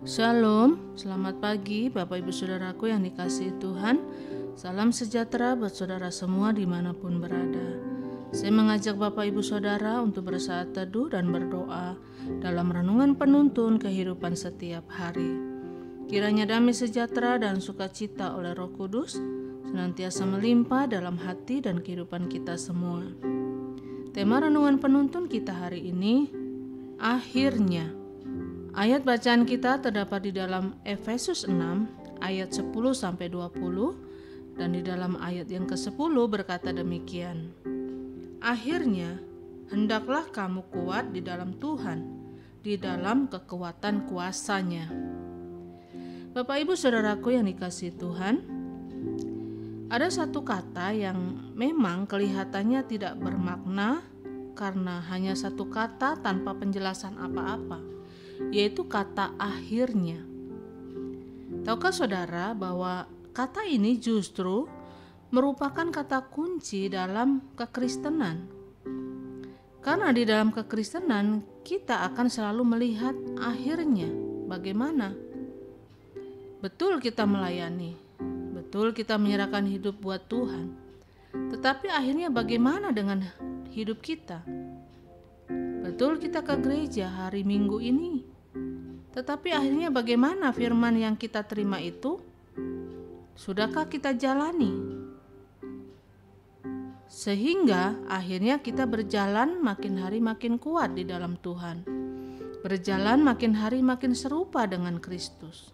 Shalom, selamat pagi Bapak Ibu Saudaraku yang dikasihi Tuhan. Salam sejahtera buat saudara semua dimanapun berada. Saya mengajak Bapak Ibu Saudara untuk bersaat teduh dan berdoa dalam renungan penuntun kehidupan setiap hari. Kiranya damai sejahtera dan sukacita oleh Roh Kudus senantiasa melimpah dalam hati dan kehidupan kita semua. Tema renungan penuntun kita hari ini, akhirnya. Ayat bacaan kita terdapat di dalam Efesus 6 ayat 10-20 dan di dalam ayat yang ke-10 berkata demikian. Akhirnya, hendaklah kamu kuat di dalam Tuhan, di dalam kekuatan kuasa-Nya. Bapak Ibu Saudaraku yang dikasihi Tuhan, ada satu kata yang memang kelihatannya tidak bermakna karena hanya satu kata tanpa penjelasan apa-apa, yaitu kata akhirnya. Tahukah saudara bahwa kata ini justru merupakan kata kunci dalam kekristenan? Karena di dalam kekristenan kita akan selalu melihat akhirnya bagaimana. Betul kita melayani, betul kita menyerahkan hidup buat Tuhan, tetapi akhirnya bagaimana dengan hidup kita? Betul kita ke gereja hari Minggu ini, tetapi akhirnya bagaimana firman yang kita terima itu? Sudahkah kita jalani? Sehingga akhirnya kita berjalan makin hari makin kuat di dalam Tuhan. Berjalan makin hari makin serupa dengan Kristus.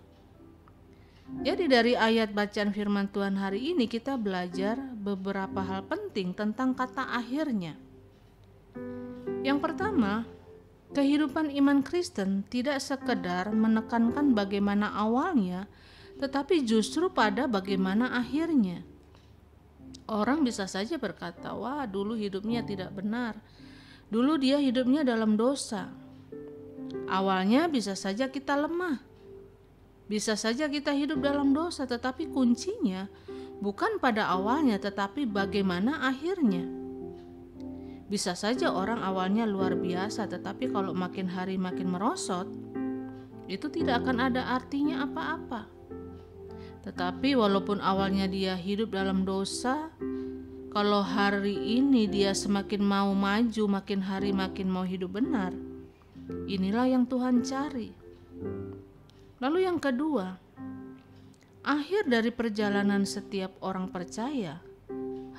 Jadi dari ayat bacaan firman Tuhan hari ini kita belajar beberapa hal penting tentang kata akhirnya. Yang pertama, kehidupan iman Kristen tidak sekedar menekankan bagaimana awalnya, tetapi justru pada bagaimana akhirnya. Orang bisa saja berkata, wah dulu hidupnya tidak benar, dulu dia hidupnya dalam dosa. Awalnya bisa saja kita lemah, bisa saja kita hidup dalam dosa, tetapi kuncinya bukan pada awalnya, tetapi bagaimana akhirnya. Bisa saja orang awalnya luar biasa, tetapi kalau makin hari makin merosot, itu tidak akan ada artinya apa-apa. Tetapi walaupun awalnya dia hidup dalam dosa, kalau hari ini dia semakin mau maju, makin hari makin mau hidup benar, inilah yang Tuhan cari. Lalu yang kedua, akhir dari perjalanan setiap orang percaya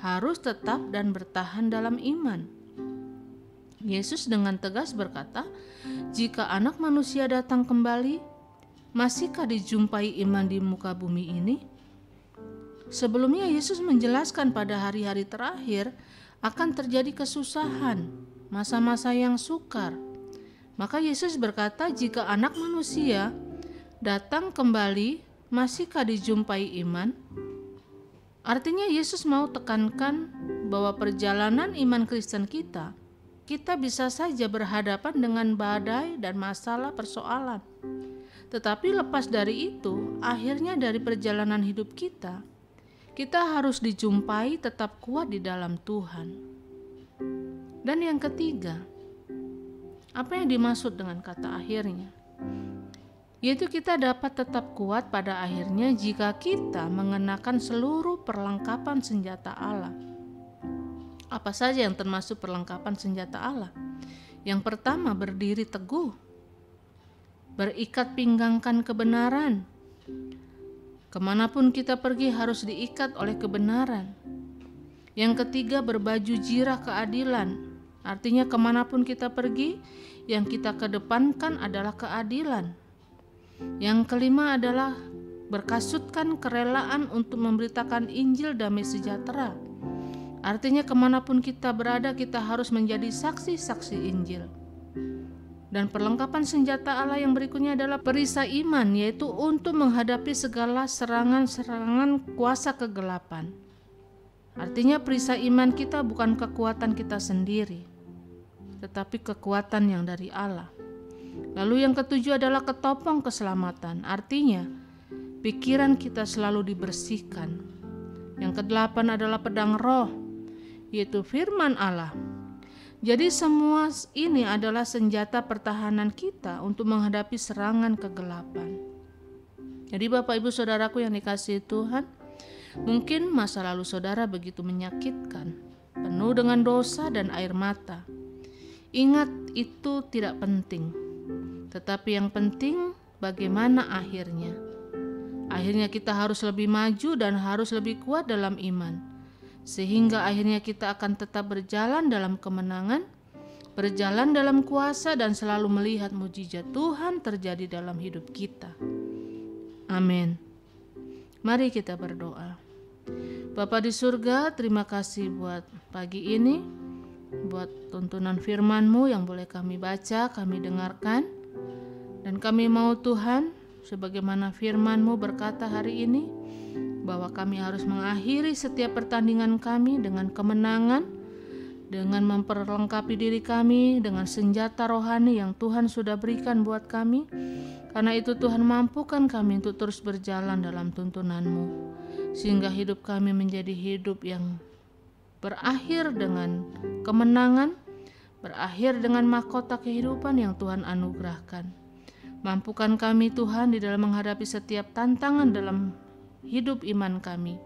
harus tetap dan bertahan dalam iman. Yesus dengan tegas berkata, jika Anak Manusia datang kembali, masihkah dijumpai iman di muka bumi ini? Sebelumnya Yesus menjelaskan pada hari-hari terakhir akan terjadi kesusahan, masa-masa yang sukar. Maka Yesus berkata, jika Anak Manusia datang kembali, masihkah dijumpai iman? Artinya Yesus mau tekankan bahwa perjalanan iman Kristen kita bisa saja berhadapan dengan badai dan masalah persoalan. Tetapi lepas dari itu, akhirnya dari perjalanan hidup kita harus dijumpai tetap kuat di dalam Tuhan. Dan yang ketiga, apa yang dimaksud dengan kata akhirnya? Yaitu kita dapat tetap kuat pada akhirnya jika kita mengenakan seluruh perlengkapan senjata Allah. Apa saja yang termasuk perlengkapan senjata Allah? Yang pertama, berdiri teguh, berikat pinggangkan kebenaran. Kemanapun kita pergi harus diikat oleh kebenaran. Yang ketiga, berbaju jirah keadilan. Artinya kemanapun kita pergi, yang kita kedepankan adalah keadilan. Yang kelima adalah berkasutkan kerelaan untuk memberitakan Injil damai sejahtera. Artinya kemanapun kita berada, kita harus menjadi saksi-saksi Injil. Dan perlengkapan senjata Allah yang berikutnya adalah perisai iman, yaitu untuk menghadapi segala serangan-serangan kuasa kegelapan. Artinya perisai iman kita bukan kekuatan kita sendiri, tetapi kekuatan yang dari Allah. Lalu yang ketujuh adalah ketopong keselamatan, artinya pikiran kita selalu dibersihkan. Yang kedelapan adalah pedang roh, yaitu firman Allah. Jadi semua ini adalah senjata pertahanan kita untuk menghadapi serangan kegelapan. Jadi Bapak Ibu Saudaraku yang dikasihi Tuhan, mungkin masa lalu saudara begitu menyakitkan, penuh dengan dosa dan air mata. Ingat, itu tidak penting. Tetapi yang penting bagaimana akhirnya. Akhirnya kita harus lebih maju dan harus lebih kuat dalam iman. Sehingga akhirnya kita akan tetap berjalan dalam kemenangan, berjalan dalam kuasa dan selalu melihat mujizat Tuhan terjadi dalam hidup kita. Amin. Mari kita berdoa. Bapa di surga, terima kasih buat pagi ini, buat tuntunan firman-Mu yang boleh kami baca, kami dengarkan. Dan kami mau Tuhan, sebagaimana firman-Mu berkata hari ini, bahwa kami harus mengakhiri setiap pertandingan kami dengan kemenangan, dengan memperlengkapi diri kami dengan senjata rohani yang Tuhan sudah berikan buat kami. Karena itu Tuhan mampukan kami untuk terus berjalan dalam tuntunan-Mu, sehingga hidup kami menjadi hidup yang berakhir dengan kemenangan, berakhir dengan mahkota kehidupan yang Tuhan anugerahkan. Mampukan kami Tuhan di dalam menghadapi setiap tantangan dalam hidup iman kami.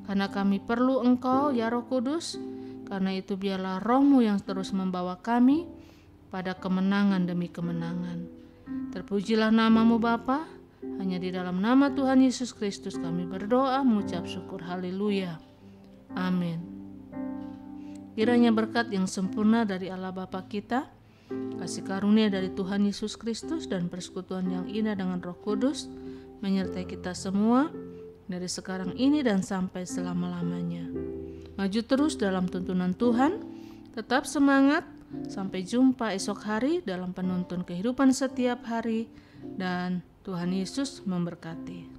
Karena kami perlu Engkau ya Roh Kudus, karena itu biarlah Roh-Mu yang terus membawa kami pada kemenangan demi kemenangan. Terpujilah nama-Mu Bapa, hanya di dalam nama Tuhan Yesus Kristus kami berdoa mengucap syukur. Haleluya. Amin. Kiranya berkat yang sempurna dari Allah Bapa kita, kasih karunia dari Tuhan Yesus Kristus dan persekutuan yang indah dengan Roh Kudus menyertai kita semua dari sekarang ini dan sampai selama-lamanya. Maju terus dalam tuntunan Tuhan, tetap semangat. Sampai jumpa esok hari dalam penuntun kehidupan setiap hari, dan Tuhan Yesus memberkati.